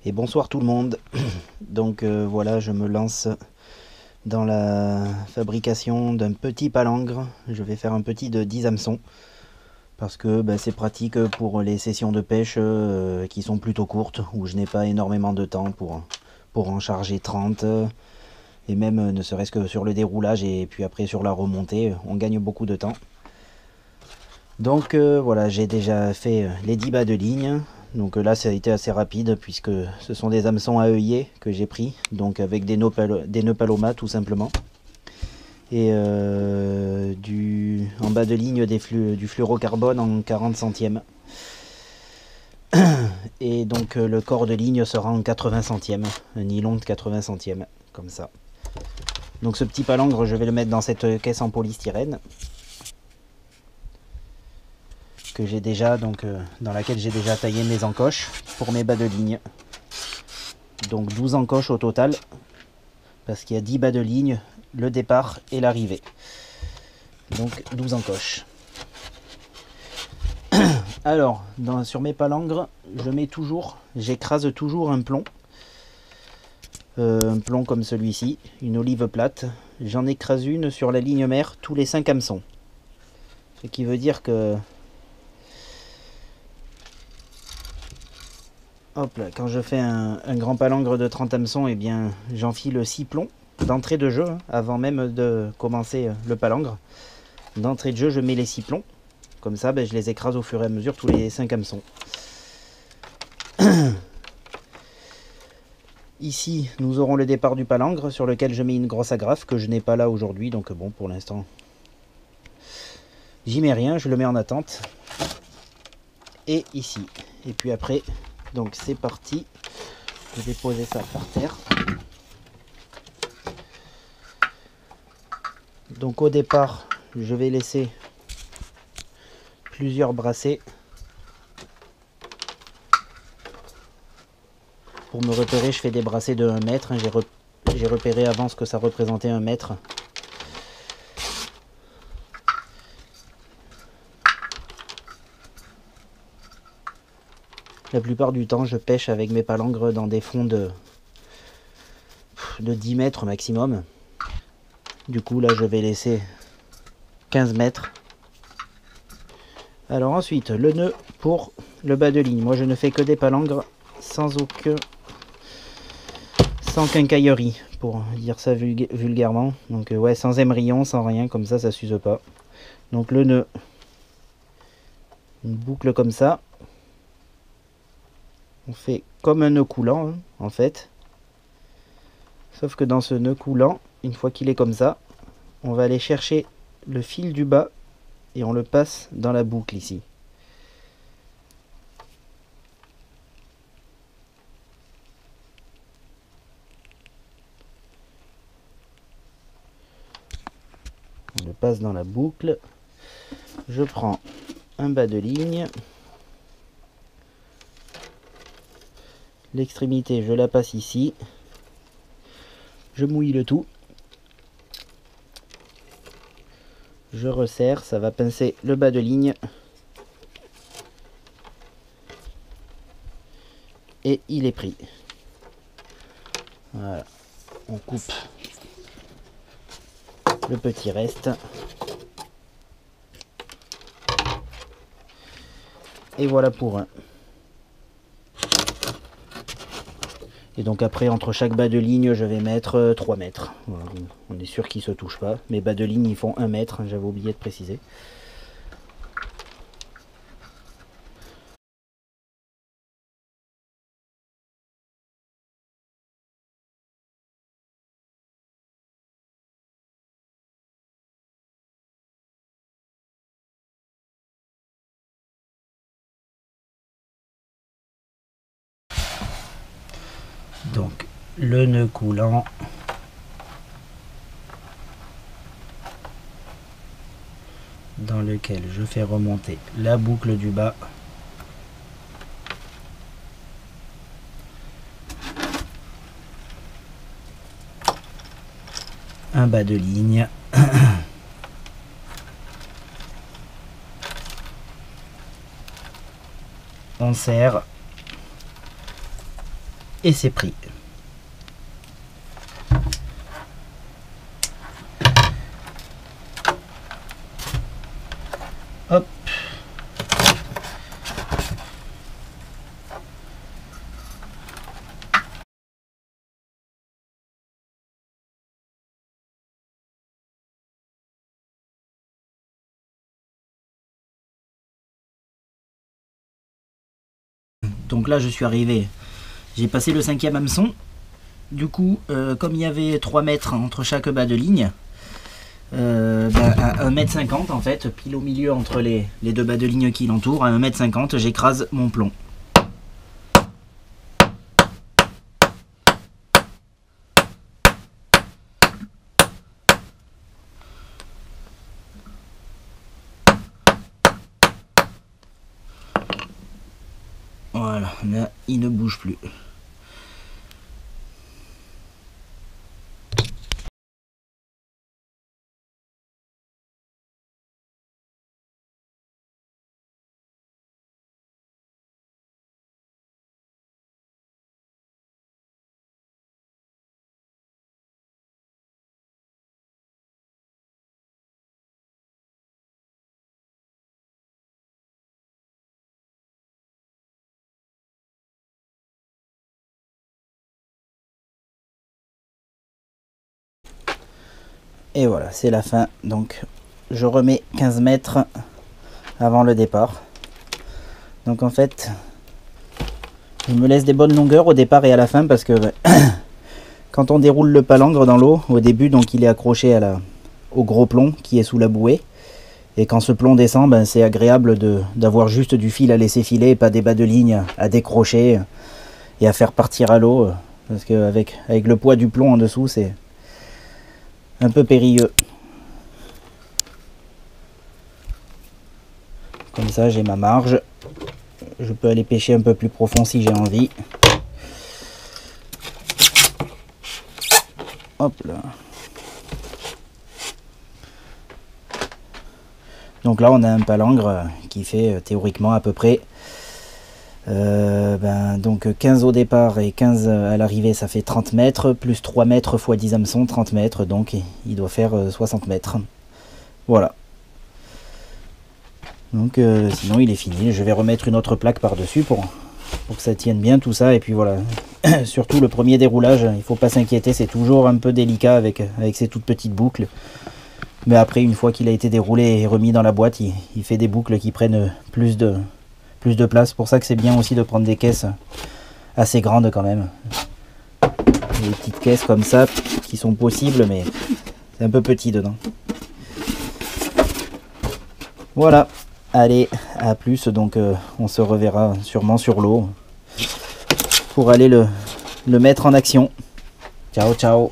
Et bonsoir tout le monde. Donc voilà, je me lance dans la fabrication d'un petit palangre. Je vais faire un petit de 10 hameçons parce que c'est pratique pour les sessions de pêche qui sont plutôt courtes, où je n'ai pas énormément de temps pour en charger 30. Et même ne serait-ce que sur le déroulage et puis après sur la remontée, on gagne beaucoup de temps. Donc voilà, j'ai déjà fait les 10 bas de ligne. Donc là ça a été assez rapide puisque ce sont des hameçons à œillet que j'ai pris, donc avec des nœuds Paloma tout simplement. Et en bas de ligne du fluorocarbone en 40 centièmes. Et donc le corps de ligne sera en 80 centièmes, un nylon de 80 centièmes, comme ça. Donc ce petit palangre, je vais le mettre dans cette caisse en polystyrène que j'ai déjà, dans laquelle j'ai déjà taillé mes encoches pour mes bas de ligne. Donc 12 encoches au total, parce qu'il y a 10 bas de ligne, le départ et l'arrivée. Donc 12 encoches. Alors, sur mes palangres, j'écrase toujours un plomb. Un plomb comme celui-ci, une olive plate. J'en écrase une sur la ligne mère tous les 5 hameçons. Ce qui veut dire que hop là, quand je fais un grand palangre de 30 hameçons, eh bien j'enfile 6 plombs d'entrée de jeu, avant même de commencer le palangre. D'entrée de jeu, je mets les 6 plombs. Comme ça, je les écrase au fur et à mesure tous les 5 hameçons. Ici, nous aurons le départ du palangre sur lequel je mets une grosse agrafe que je n'ai pas là aujourd'hui. Donc bon, pour l'instant, j'y mets rien, je le mets en attente. Et ici. Et puis après, donc c'est parti. Je vais poser ça par terre. Donc au départ, je vais laisser plusieurs brassées pour me repérer. Je fais des brassées de 1 mètre. J'ai repéré avant ce que ça représentait 1 mètre. La plupart du temps, je pêche avec mes palangres dans des fonds de 10 mètres maximum. Du coup, là, je vais laisser 15 mètres. Alors ensuite, le nœud pour le bas de ligne. Moi, je ne fais que des palangres sans quincaillerie, pour dire ça vulgairement. Donc ouais, sans émerillon, sans rien, comme ça s'use pas. Donc le nœud, une boucle comme ça. On fait comme un nœud coulant, hein, en fait. Sauf que dans ce nœud coulant, une fois qu'il est comme ça, on va aller chercher le fil du bas et on le passe dans la boucle ici. On le passe dans la boucle. Je prends un bas de ligne. L'extrémité, je la passe ici. Je mouille le tout. Je resserre, ça va pincer le bas de ligne. Et il est pris. Voilà. On coupe le petit reste. Et voilà pour un. Et donc après, entre chaque bas de ligne, je vais mettre 3 mètres. Voilà. On est sûr qu'ils ne se touchent pas. Mes bas de ligne, ils font 1 mètre, j'avais oublié de préciser. Donc le nœud coulant, dans lequel je fais remonter la boucle du bas. Un bas de ligne. On serre. Et c'est pris. Hop. Donc là je suis arrivé, j'ai passé le 5e hameçon. Du coup comme il y avait 3 mètres entre chaque bas de ligne, à 1,50 m en fait, pile au milieu entre les deux bas de ligne qui l'entourent, à 1,50 m j'écrase mon plomb. Voilà, là il ne bouge plus. Et voilà, c'est la fin. Donc je remets 15 mètres avant le départ. Donc en fait, je me laisse des bonnes longueurs au départ et à la fin parce que quand on déroule le palangre dans l'eau, au début, donc il est accroché au gros plomb qui est sous la bouée. Et quand ce plomb descend, ben, c'est agréable d'avoir juste du fil à laisser filer et pas des bas de ligne à décrocher et à faire partir à l'eau. Parce qu'avec le poids du plomb en dessous, c'est un peu périlleux. Comme ça, j'ai ma marge. Je peux aller pêcher un peu plus profond si j'ai envie. Hop là. Donc là, on a un palangre qui fait théoriquement à peu près donc 15 au départ et 15 à l'arrivée, ça fait 30 mètres, plus 3 mètres x 10 hameçons, 30 mètres, donc il doit faire 60 mètres. Voilà. Donc sinon il est fini, je vais remettre une autre plaque par-dessus pour que ça tienne bien tout ça, et puis voilà. Surtout le premier déroulage, il faut pas s'inquiéter, c'est toujours un peu délicat avec ces toutes petites boucles. Mais après, une fois qu'il a été déroulé et remis dans la boîte, il fait des boucles qui prennent plus de place. C'est pour ça que c'est bien aussi de prendre des caisses assez grandes quand même. Des petites caisses comme ça qui sont possibles, mais c'est un peu petit dedans. Voilà. Allez, à plus. Donc on se reverra sûrement sur l'eau pour aller le mettre en action. Ciao, ciao.